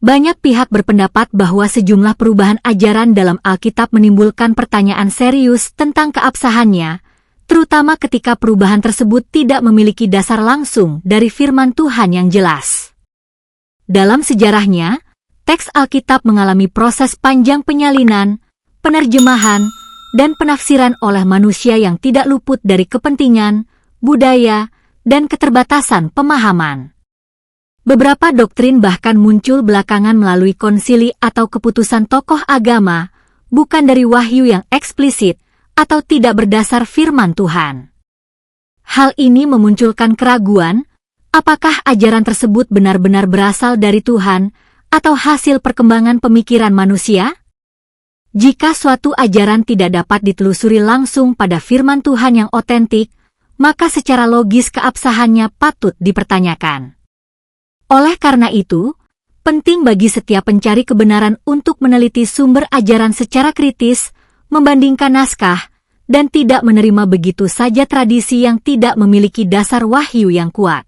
Banyak pihak berpendapat bahwa sejumlah perubahan ajaran dalam Alkitab menimbulkan pertanyaan serius tentang keabsahannya, terutama ketika perubahan tersebut tidak memiliki dasar langsung dari firman Tuhan yang jelas. Dalam sejarahnya, teks Alkitab mengalami proses panjang penyalinan, penerjemahan, dan penafsiran oleh manusia yang tidak luput dari kepentingan, budaya, dan keterbatasan pemahaman. Beberapa doktrin bahkan muncul belakangan melalui konsili atau keputusan tokoh agama, bukan dari wahyu yang eksplisit atau tidak berdasar firman Tuhan. Hal ini memunculkan keraguan, apakah ajaran tersebut benar-benar berasal dari Tuhan atau hasil perkembangan pemikiran manusia? Jika suatu ajaran tidak dapat ditelusuri langsung pada firman Tuhan yang otentik, maka secara logis keabsahannya patut dipertanyakan. Oleh karena itu, penting bagi setiap pencari kebenaran untuk meneliti sumber ajaran secara kritis, membandingkan naskah, dan tidak menerima begitu saja tradisi yang tidak memiliki dasar wahyu yang kuat.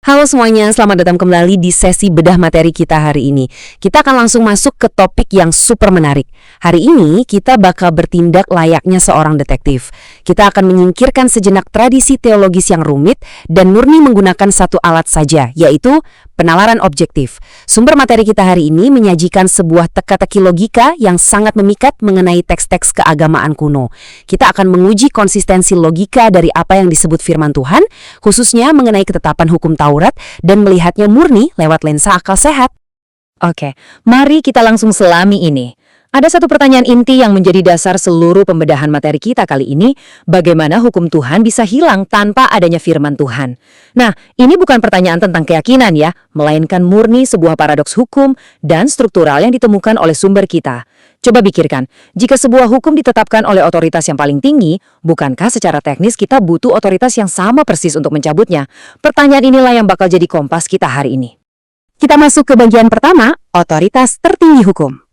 Halo semuanya, selamat datang kembali di sesi bedah materi kita hari ini. Kita akan langsung masuk ke topik yang super menarik. Hari ini kita bakal bertindak layaknya seorang detektif. Kita akan menyingkirkan sejenak tradisi teologis yang rumit dan murni menggunakan satu alat saja, yaitu penalaran objektif. Sumber materi kita hari ini menyajikan sebuah teka-teki logika yang sangat memikat mengenai teks-teks keagamaan kuno. Kita akan menguji konsistensi logika dari apa yang disebut firman Tuhan, khususnya mengenai ketetapan hukum Taurat, dan melihatnya murni lewat lensa akal sehat. Oke, mari kita langsung selami ini. Ada satu pertanyaan inti yang menjadi dasar seluruh pembedahan materi kita kali ini, bagaimana hukum Tuhan bisa hilang tanpa adanya firman Tuhan? Nah, ini bukan pertanyaan tentang keyakinan ya, melainkan murni sebuah paradoks hukum dan struktural yang ditemukan oleh sumber kita. Coba pikirkan, jika sebuah hukum ditetapkan oleh otoritas yang paling tinggi, bukankah secara teknis kita butuh otoritas yang sama persis untuk mencabutnya? Pertanyaan inilah yang bakal jadi kompas kita hari ini. Kita masuk ke bagian pertama, otoritas tertinggi hukum.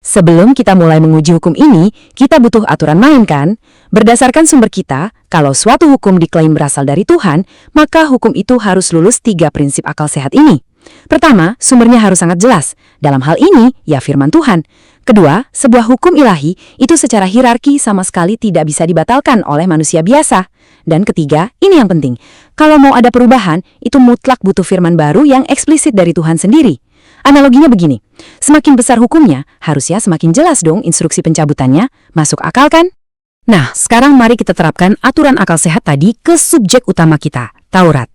Sebelum kita mulai menguji hukum ini, kita butuh aturan main kan? Berdasarkan sumber kita, kalau suatu hukum diklaim berasal dari Tuhan, maka hukum itu harus lulus 3 prinsip akal sehat ini. Pertama, sumbernya harus sangat jelas. Dalam hal ini, ya firman Tuhan. Kedua, sebuah hukum ilahi itu secara hierarki sama sekali tidak bisa dibatalkan oleh manusia biasa. Dan ketiga, ini yang penting. Kalau mau ada perubahan, itu mutlak butuh firman baru yang eksplisit dari Tuhan sendiri. Analoginya begini, semakin besar hukumnya, harusnya semakin jelas dong instruksi pencabutannya. Masuk akal kan? Nah, sekarang mari kita terapkan aturan akal sehat tadi ke subjek utama kita, Taurat.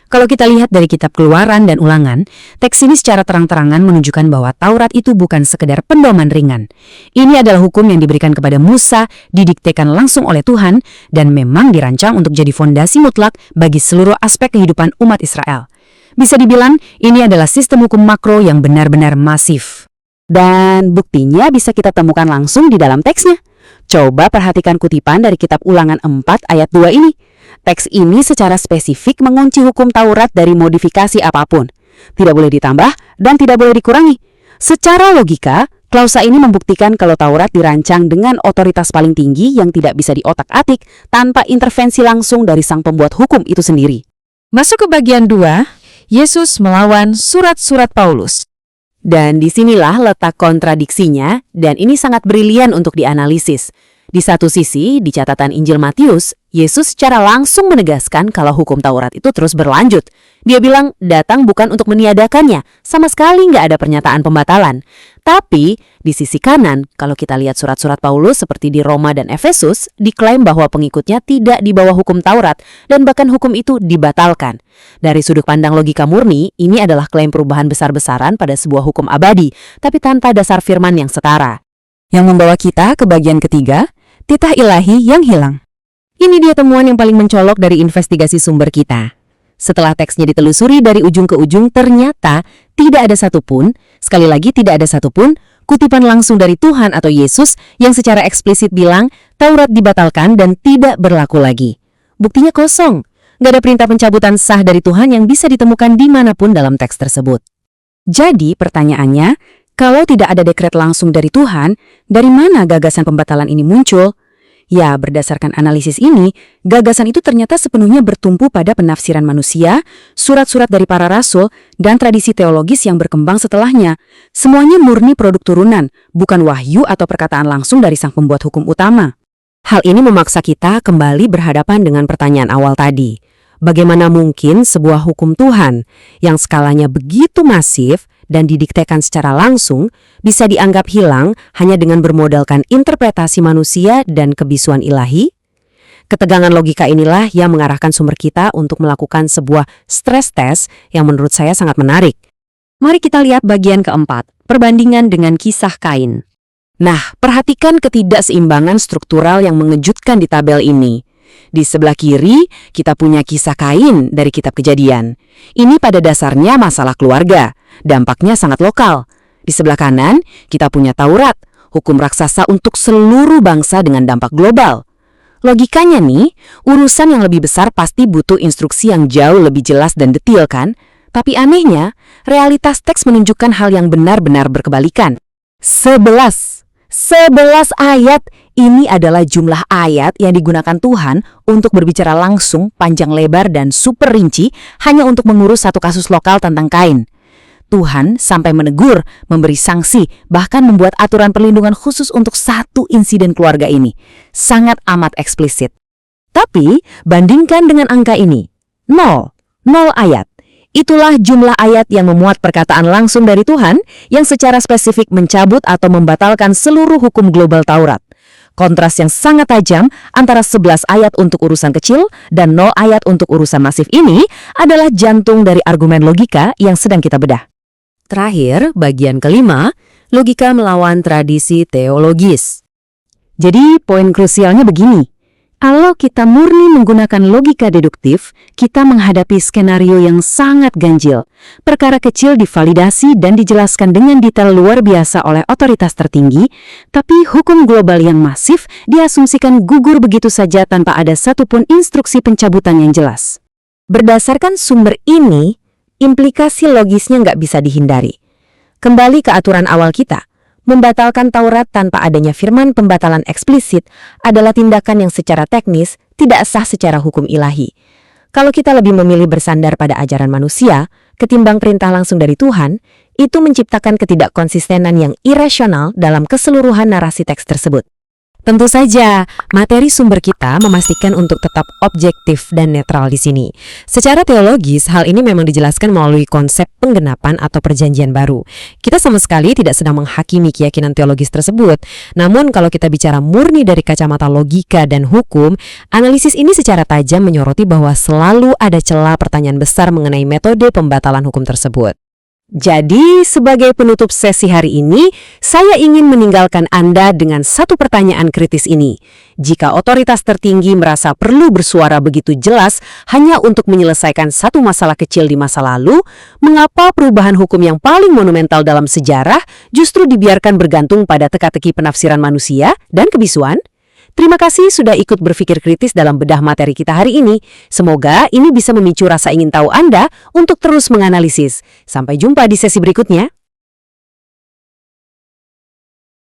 Kalau kita lihat dari kitab Keluaran dan Ulangan, teks ini secara terang-terangan menunjukkan bahwa Taurat itu bukan sekedar pedoman ringan. Ini adalah hukum yang diberikan kepada Musa, didiktekan langsung oleh Tuhan, dan memang dirancang untuk jadi fondasi mutlak bagi seluruh aspek kehidupan umat Israel. Bisa dibilang, ini adalah sistem hukum makro yang benar-benar masif. Dan buktinya bisa kita temukan langsung di dalam teksnya. Coba perhatikan kutipan dari kitab Ulangan 4 ayat 2 ini. Teks ini secara spesifik mengunci hukum Taurat dari modifikasi apapun. Tidak boleh ditambah dan tidak boleh dikurangi. Secara logika, klausa ini membuktikan kalau Taurat dirancang dengan otoritas paling tinggi yang tidak bisa diotak-atik tanpa intervensi langsung dari sang pembuat hukum itu sendiri. Masuk ke bagian 2, Yesus melawan surat-surat Paulus. Dan disinilah letak kontradiksinya, dan ini sangat brilian untuk dianalisis. Di satu sisi, di catatan Injil Matius, Yesus secara langsung menegaskan kalau hukum Taurat itu terus berlanjut. Dia bilang datang bukan untuk meniadakannya, sama sekali nggak ada pernyataan pembatalan. Tapi, di sisi kanan, kalau kita lihat surat-surat Paulus seperti di Roma dan Efesus, diklaim bahwa pengikutnya tidak di bawah hukum Taurat, dan bahkan hukum itu dibatalkan. Dari sudut pandang logika murni, ini adalah klaim perubahan besar-besaran pada sebuah hukum abadi, tapi tanpa dasar firman yang setara. Yang membawa kita ke bagian ketiga, titah ilahi yang hilang. Ini dia temuan yang paling mencolok dari investigasi sumber kita. Setelah teksnya ditelusuri dari ujung ke ujung, ternyata tidak ada satupun, sekali lagi tidak ada satupun, kutipan langsung dari Tuhan atau Yesus yang secara eksplisit bilang Taurat dibatalkan dan tidak berlaku lagi. Buktinya kosong. Nggak ada perintah pencabutan sah dari Tuhan yang bisa ditemukan dimanapun dalam teks tersebut. Jadi pertanyaannya, kalau tidak ada dekret langsung dari Tuhan, dari mana gagasan pembatalan ini muncul? Ya, berdasarkan analisis ini, gagasan itu ternyata sepenuhnya bertumpu pada penafsiran manusia, surat-surat dari para rasul, dan tradisi teologis yang berkembang setelahnya. Semuanya murni produk turunan, bukan wahyu atau perkataan langsung dari sang pembuat hukum utama. Hal ini memaksa kita kembali berhadapan dengan pertanyaan awal tadi. Bagaimana mungkin sebuah hukum Tuhan yang skalanya begitu masif dan didiktekan secara langsung bisa dianggap hilang hanya dengan bermodalkan interpretasi manusia dan kebisuan ilahi? Ketegangan logika inilah yang mengarahkan sumber kita untuk melakukan sebuah stress test yang menurut saya sangat menarik. Mari kita lihat bagian keempat, perbandingan dengan kisah Kain. Nah, perhatikan ketidakseimbangan struktural yang mengejutkan di tabel ini. Di sebelah kiri, kita punya kisah Kain dari kitab Kejadian. Ini pada dasarnya masalah keluarga, dampaknya sangat lokal. Di sebelah kanan, kita punya Taurat, hukum raksasa untuk seluruh bangsa dengan dampak global. Logikanya nih, urusan yang lebih besar pasti butuh instruksi yang jauh lebih jelas dan detail kan? Tapi anehnya, realitas teks menunjukkan hal yang benar-benar berkebalikan. 11 ayat, ini adalah jumlah ayat yang digunakan Tuhan untuk berbicara langsung, panjang lebar, dan super rinci hanya untuk mengurus satu kasus lokal tentang Kain. Tuhan sampai menegur, memberi sanksi, bahkan membuat aturan perlindungan khusus untuk satu insiden keluarga ini. Sangat amat eksplisit. Tapi, bandingkan dengan angka ini. 0 ayat. Itulah jumlah ayat yang memuat perkataan langsung dari Tuhan yang secara spesifik mencabut atau membatalkan seluruh hukum global Taurat. Kontras yang sangat tajam antara 11 ayat untuk urusan kecil dan 0 ayat untuk urusan masif ini adalah jantung dari argumen logika yang sedang kita bedah. Terakhir, bagian kelima, logika melawan tradisi teologis. Jadi, poin krusialnya begini. Kalau kita murni menggunakan logika deduktif, kita menghadapi skenario yang sangat ganjil. Perkara kecil divalidasi dan dijelaskan dengan detail luar biasa oleh otoritas tertinggi, tapi hukum global yang masif diasumsikan gugur begitu saja tanpa ada satupun instruksi pencabutan yang jelas. Berdasarkan sumber ini, implikasi logisnya nggak bisa dihindari. Kembali ke aturan awal kita. Membatalkan Taurat tanpa adanya firman pembatalan eksplisit adalah tindakan yang secara teknis tidak sah secara hukum ilahi. Kalau kita lebih memilih bersandar pada ajaran manusia, ketimbang perintah langsung dari Tuhan, itu menciptakan ketidakkonsistenan yang irasional dalam keseluruhan narasi teks tersebut. Tentu saja, materi sumber kita memastikan untuk tetap objektif dan netral di sini. Secara teologis, hal ini memang dijelaskan melalui konsep penggenapan atau perjanjian baru. Kita sama sekali tidak sedang menghakimi keyakinan teologis tersebut. Namun kalau kita bicara murni dari kacamata logika dan hukum, analisis ini secara tajam menyoroti bahwa selalu ada celah pertanyaan besar mengenai metode pembatalan hukum tersebut. Jadi, sebagai penutup sesi hari ini, saya ingin meninggalkan Anda dengan satu pertanyaan kritis ini. Jika otoritas tertinggi merasa perlu bersuara begitu jelas hanya untuk menyelesaikan satu masalah kecil di masa lalu, mengapa perubahan hukum yang paling monumental dalam sejarah justru dibiarkan bergantung pada teka-teki penafsiran manusia dan kebisuan? Terima kasih sudah ikut berpikir kritis dalam bedah materi kita hari ini. Semoga ini bisa memicu rasa ingin tahu Anda untuk terus menganalisis. Sampai jumpa di sesi berikutnya.